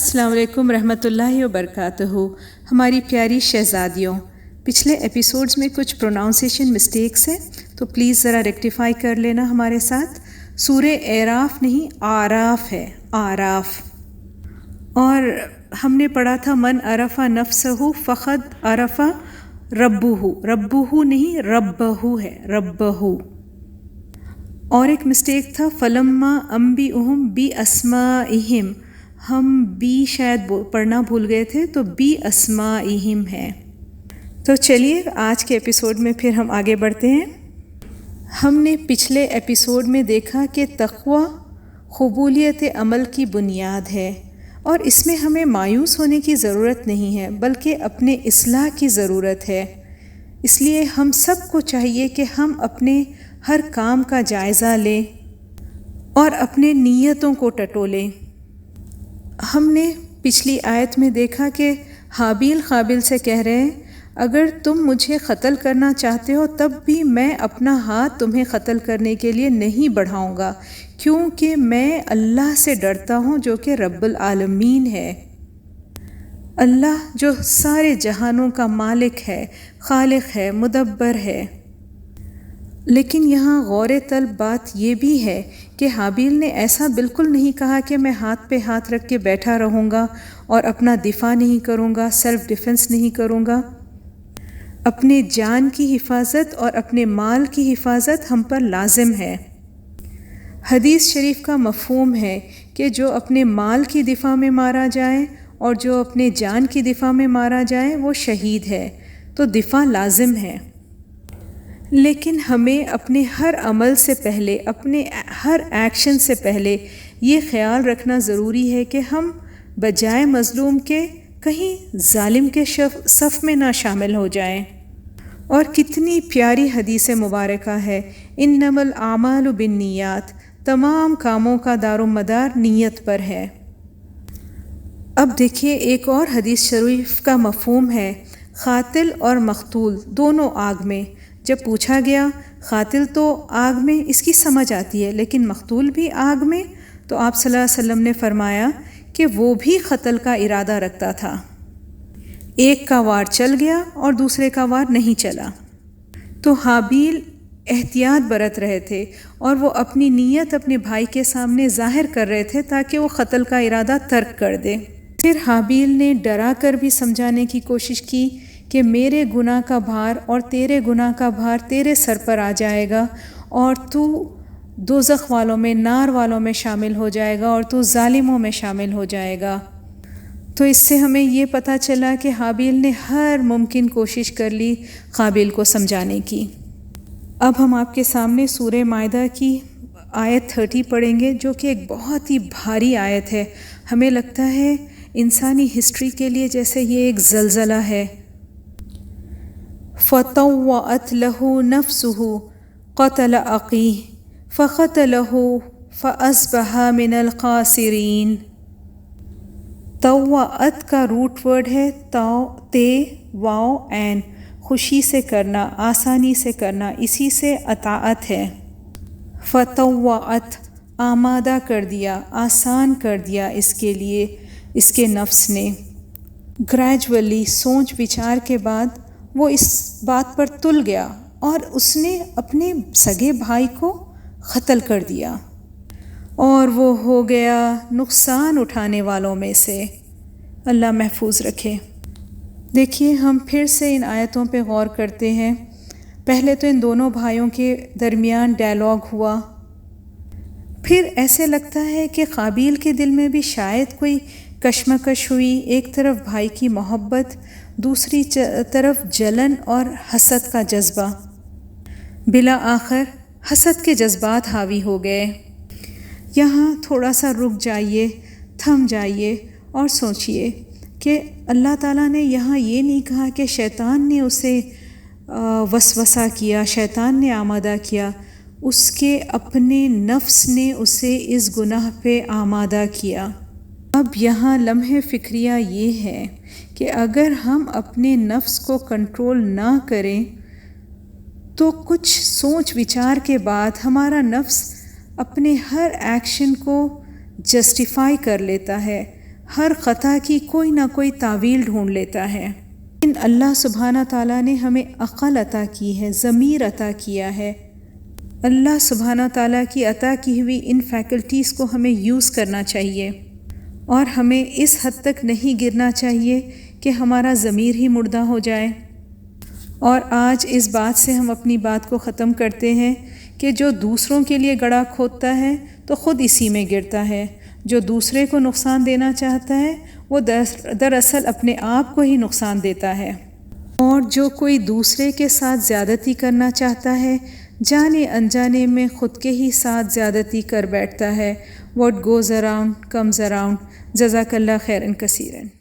السلام علیکم رحمۃ اللہ وبرکاتہ۔ ہماری پیاری شہزادیوں، پچھلے ایپیسوڈز میں کچھ پروناؤنسیشن مسٹیکس ہیں تو پلیز ذرا ریکٹیفائی کر لینا ہمارے ساتھ۔ سورہ اعراف نہیں، آراف ہے، آراف۔ اور ہم نے پڑھا تھا من عرف نفسہ فقد عرف ربہ، ربہ نہیں ربہ ہے، ربہ۔ اور ایک مسٹیک تھا فلما انبئہم باسمائہم، ہم بی شاید پڑھنا بھول گئے تھے تو بی اسمائہم ہے۔ تو چلیے آج کے ایپیسوڈ میں پھر ہم آگے بڑھتے ہیں۔ ہم نے پچھلے ایپیسوڈ میں دیکھا کہ تقوی قبولیت عمل کی بنیاد ہے، اور اس میں ہمیں مایوس ہونے کی ضرورت نہیں ہے بلکہ اپنے اصلاح کی ضرورت ہے۔ اس لیے ہم سب کو چاہیے کہ ہم اپنے ہر کام کا جائزہ لیں اور اپنے نیتوں کو ٹٹولیں۔ ہم نے پچھلی آیت میں دیکھا کہ حابیل قابیل سے کہہ رہے ہیں اگر تم مجھے قتل کرنا چاہتے ہو تب بھی میں اپنا ہاتھ تمہیں قتل کرنے کے لیے نہیں بڑھاؤں گا، کیونکہ میں اللہ سے ڈرتا ہوں جو کہ رب العالمین ہے، اللہ جو سارے جہانوں کا مالک ہے، خالق ہے، مدبر ہے۔ لیکن یہاں غور طلب بات یہ بھی ہے کہ حابیل نے ایسا بالکل نہیں کہا کہ میں ہاتھ پہ ہاتھ رکھ کے بیٹھا رہوں گا اور اپنا دفاع نہیں کروں گا، سیلف ڈیفنس نہیں کروں گا۔ اپنے جان کی حفاظت اور اپنے مال کی حفاظت ہم پر لازم ہے۔ حدیث شریف کا مفہوم ہے کہ جو اپنے مال کی دفاع میں مارا جائے اور جو اپنے جان کی دفاع میں مارا جائے وہ شہید ہے، تو دفاع لازم ہے۔ لیکن ہمیں اپنے ہر عمل سے پہلے، اپنے ہر ایکشن سے پہلے یہ خیال رکھنا ضروری ہے کہ ہم بجائے مظلوم کے کہیں ظالم کے صف میں نہ شامل ہو جائیں۔ اور کتنی پیاری حدیث مبارکہ ہے، انما الاعمال بالنیات، تمام کاموں کا دار و مدار نیت پر ہے۔ اب دیکھیے ایک اور حدیث شریف کا مفہوم ہے، قاتل اور مقتول دونوں آگ میں۔ جب پوچھا گیا قاتل تو آگ میں، اس کی سمجھ آتی ہے، لیکن مقتول بھی آگ میں، تو آپ صلی اللہ علیہ وسلم نے فرمایا کہ وہ بھی قتل کا ارادہ رکھتا تھا، ایک کا وار چل گیا اور دوسرے کا وار نہیں چلا۔ تو حابیل احتیاط برت رہے تھے اور وہ اپنی نیت اپنے بھائی کے سامنے ظاہر کر رہے تھے تاکہ وہ قتل کا ارادہ ترک کر دے۔ پھر حابیل نے ڈرا کر بھی سمجھانے کی کوشش کی کہ میرے گناہ کا بھار اور تیرے گناہ کا بھار تیرے سر پر آ جائے گا اور تو دوزخ والوں میں، نار والوں میں شامل ہو جائے گا اور تو ظالموں میں شامل ہو جائے گا۔ تو اس سے ہمیں یہ پتہ چلا کہ حابیل نے ہر ممکن کوشش کر لی قابیل کو سمجھانے کی۔ اب ہم آپ کے سامنے سورہ مائدہ کی آیت 30 پڑھیں گے، جو کہ ایک بہت ہی بھاری آیت ہے۔ ہمیں لگتا ہے انسانی ہسٹری کے لیے جیسے یہ ایک زلزلہ ہے۔ فَطَوَّعَتْ لَهُ نَفْسُهُ قَتْلَ أَخِيهِ فَقَتَلَهُ فَأَصْبَحَ مِنَ الْخَاسِرِينَ۔ طوعت کا روٹ ورڈ ہے تے واو عین، خوشی سے کرنا، آسانی سے کرنا، اسی سے اطاعت ہے۔ فَطَوَّعَتْ آمادہ کر دیا، آسان کر دیا اس کے لیے، اس کے نفس نے۔ گریجولی سوچ بچار کے بعد وہ اس بات پر تل گیا اور اس نے اپنے سگے بھائی کو قتل کر دیا، اور وہ ہو گیا نقصان اٹھانے والوں میں سے۔ اللہ محفوظ رکھے۔ دیکھیے ہم پھر سے ان آیتوں پہ غور کرتے ہیں۔ پہلے تو ان دونوں بھائیوں کے درمیان ڈائلاگ ہوا، پھر ایسے لگتا ہے کہ قابیل کے دل میں بھی شاید کوئی کشمکش ہوئی، ایک طرف بھائی کی محبت، دوسری طرف جلن اور حسد کا جذبہ۔ بالآخر حسد کے جذبات حاوی ہو گئے۔ یہاں تھوڑا سا رک جائیے، تھم جائیے اور سوچئے کہ اللہ تعالیٰ نے یہاں یہ نہیں کہا کہ شیطان نے اسے وسوسہ کیا، شیطان نے آمادہ کیا، اس کے اپنے نفس نے اسے اس گناہ پہ آمادہ کیا۔ اب یہاں لمحہ فکریہ یہ ہے کہ اگر ہم اپنے نفس کو کنٹرول نہ کریں تو کچھ سوچ وچار کے بعد ہمارا نفس اپنے ہر ایکشن کو جسٹیفائی کر لیتا ہے، ہر خطا کی کوئی نہ کوئی تعویل ڈھونڈ لیتا ہے، لیکن اللہ سبحانہ تعالیٰ نے ہمیں عقل عطا کی ہے، ضمیر عطا کیا ہے۔ اللہ سبحانہ تعالیٰ کی عطا کی ہوئی ان فیکلٹیز کو ہمیں یوز کرنا چاہیے، اور ہمیں اس حد تک نہیں گرنا چاہیے کہ ہمارا ضمیر ہی مردہ ہو جائے۔ اور آج اس بات سے ہم اپنی بات کو ختم کرتے ہیں کہ جو دوسروں کے لیے گڑھا کھودتا ہے تو خود اسی میں گرتا ہے، جو دوسرے کو نقصان دینا چاہتا ہے وہ دراصل اپنے آپ کو ہی نقصان دیتا ہے، اور جو کوئی دوسرے کے ساتھ زیادتی کرنا چاہتا ہے جانے انجانے میں خود کے ہی ساتھ زیادتی کر بیٹھتا ہے۔ What goes around comes around۔ جزاک اللہ خیراً کثیراً۔